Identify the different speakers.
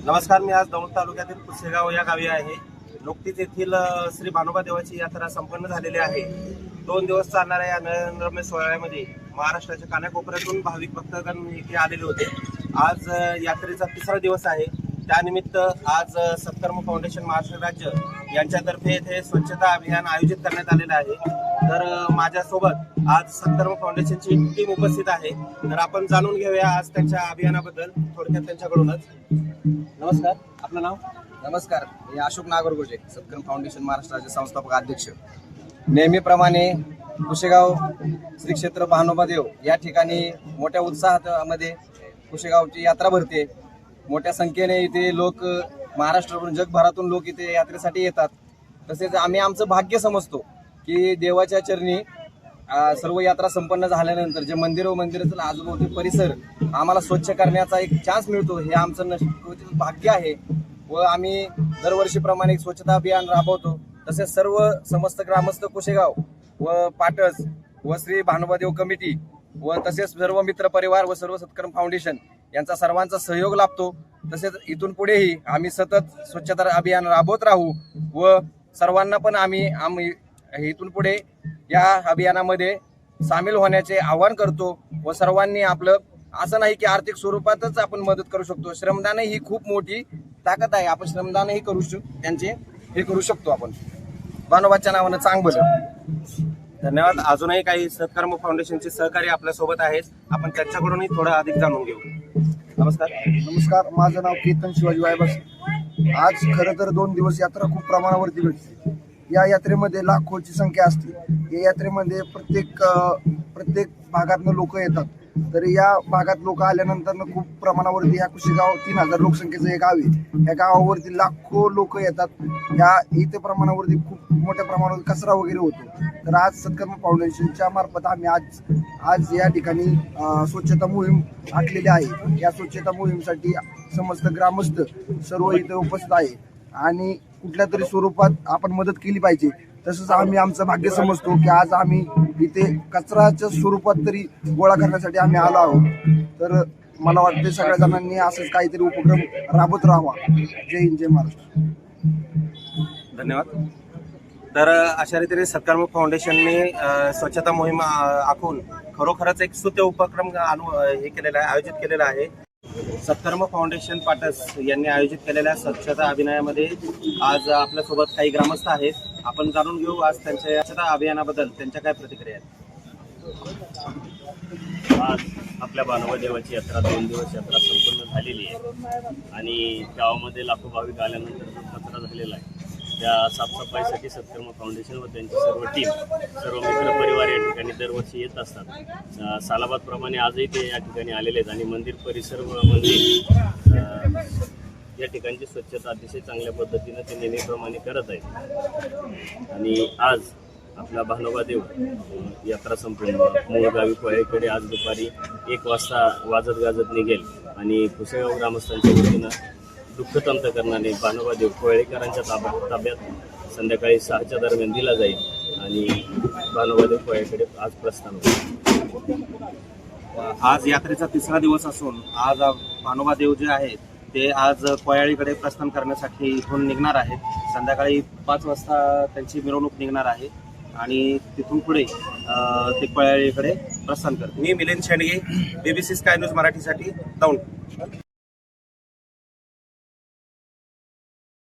Speaker 1: नमस्कार, मी आज दौंड तालुक्यातील पुसेगाव या गावी आहे. नुकतीच येथील श्री भानोबा देवाची यात्रा संपन्न झालेली आहे. 2 दिवस चालणाऱ्या या नयनरम्य सोहळ्यामध्ये महाराष्ट्राच्या कानाकोपऱ्यातून भाविक भक्तगण इथे आलेले होते. आज यात्रेचा 3रा दिवस आहे. त्यानिमित्त आज सत्कर्म फाउंडेशन महाराष्ट्र राज्य यांच्यातर्फे येथे स्वच्छता अभियान आयोजित करण्यात आलेलं आहे. तर माझ्यासोबत आज सत्कर्म फाउंडेशनची टीम उपस्थित आहे. तर आपण जाणून घेऊया आज त्यांच्या अभियानाबद्दल थोडक्यात त्यांच्याकडूनच. नमस्कार, आपलं नाव?
Speaker 2: नमस्कार, मी अशोक नागरगोजे, सत्कर्म फाउंडेशन महाराष्ट्र राज्य संस्थापक अध्यक्ष. नेहमीप्रमाणे कुशेगाव श्री क्षेत्र भानोबा देव या ठिकाणी मोठ्या उत्साहामध्ये कुशेगावची यात्रा भरते. मोठ्या संख्येने इथे लोक महाराष्ट्रातून जगभरातून लोक इथे यात्रेसाठी येतात. तसेच आम्ही आमचं भाग्य समजतो की देवाच्या चरणी सर्व यात्रा संपन्न झाल्यानंतर जे मंदिर व मंदिराचा आजूबाजूचे परिसर आम्हाला स्वच्छ करण्याचा एक चान्स मिळतो, हे आमचं भाग्य आहे. व आम्ही दरवर्षीप्रमाणे स्वच्छता अभियान राबवतो. तसेच सर्व समस्त ग्रामस्थ कुशेगाव व पाटस व श्री भानोबादेव कमिटी व तसेच सर्व मित्र परिवार व सर्व सत्कर्म फाउंडेशन यांचा सर्वांचा सहयोग लाभतो. तसेच इथून पुढेही आम्ही सतत स्वच्छता अभियान राबवत राहू व सर्वांना पण आम्ही इथून पुढे या अभियानामध्ये सामील होण्याचे आवाहन करतो. व सर्वांनी आपलं असं नाही की आर्थिक स्वरूपातच आपण मदत करू शकतो, श्रमदान ही खूप मोठी ताकद आहे. आपण श्रमदानही करू त्यांचे हे करू शकतो. आपण भानोबाच्या नावानं चांगलं.
Speaker 1: धन्यवाद. अजूनही काही सत्कर्म फाउंडेशनचे सहकारी आपल्यासोबत आहेत. आपण त्यांच्याकडूनही थोडं अधिक जाणून घेऊ.
Speaker 3: नमस्कार, माझं नाव केतन शिवाजी वायबस. आज खरं तर 2 दिवस यात्रा खूप प्रमाणावरती घडते. या यात्रेमध्ये लाखोची संख्या असते. या यात्रेमध्ये प्रत्येक भागातनं लोक येतात. तर या भागात लोक आल्यानंतर खूप प्रमाणावरती ह्या कुशेगाव 3000 लोकसंख्येचं हे गाव आहे. या गावावरती लाखो लोक येतात. या इथे प्रमाणावरती खूप मोठ्या प्रमाणावर कचरा वगैरे होतो. तर आज सत्कर्म फाउंडेशनच्या मार्फत आम्ही आज या ठिकाणी स्वच्छता मोहीम आखलेली आहे. या स्वच्छता मोहीमसाठी समस्त ग्रामस्थ सर्व इथे उपस्थित आहे आणि कुठल्या तरी स्वरूपात आपण मदत केली पाहिजे. तसंच आम्ही आमचं भाग्य समजतो की आज आम्ही इथे कचऱ्याच्या स्वरूपात तरी गोळा करण्यासाठी आम्ही आलो आहोत. तर मला वाटते सगळ्या जणांनी असंच काहीतरी उपक्रम राबवत राहावा. जय हिंद, जय महाराष्ट्र.
Speaker 1: धन्यवाद. तर अशा रीतीने सत्कर्म फाउंडेशनने स्वच्छता मोहीम आखून खरोखरच एक स्तुत्य उपक्रम आयोजित केलेला आहे. सत्कर्म फाउंडेशन पाटस यांनी आयोजित केलेल्या स्वच्छता अभियानामध्ये आज आपल्यासोबत काही ग्रामस्थ आहेत. आपण जाणून घेऊ आज त्यांच्या स्वच्छता अभियानाबद्दल त्यांच्या काय प्रतिक्रिया आहेत.
Speaker 4: आज आपल्या भानोबा देवाची यात्रा 2 दिवस यात्रा संपन्न झालेली आहे आणि गावामध्ये लाखो भाविक आल्यानंतर जो कचरा झालेला आहे त्या साफसफाईसाठी सत्कर्म फाउंडेशन व त्यांची सर्व टीम, सर्व मित्र परिवार या ठिकाणी दरवर्षी येत असतात. सालाबादप्रमाणे आजही ते या ठिकाणी आलेले आहेत आणि मंदिर परिसर व मंदिर या ठिकाणची स्वच्छता अतिशय चांगल्या पद्धतीनं ते नेहमीप्रमाणे करत आहेत. आणि आज आपला भानोबा देव यात्रा संपून मूळ गावी कोळेकडे आज दुपारी 1 वाजता वाजत गाजत निघेल आणि कुशेगाव ग्रामस्थांच्या वतीनं दुःखतंत करणारे भानोबा देव कोळेकरांच्या ताब्यात संध्याकाळी 6च्या दरम्यान दिला जाईल आणि भानोबा देव कोळेकडे आज प्रस्थान होईल.
Speaker 1: आज यात्रेचा 3रा दिवस असून आज भानोबा देव जे आहेत ते आज कोयाळीकडे प्रस्थान करण्यासाठी इथून निघणार आहेत. संध्याकाळी 5 वाजता त्यांची मिरवणूक निघणार आहे आणि तिथून पुढे ते कोयाळीकडे प्रस्थान करतील. मी Milind Shendge, BBC Sky News मराठीसाठी दौंड.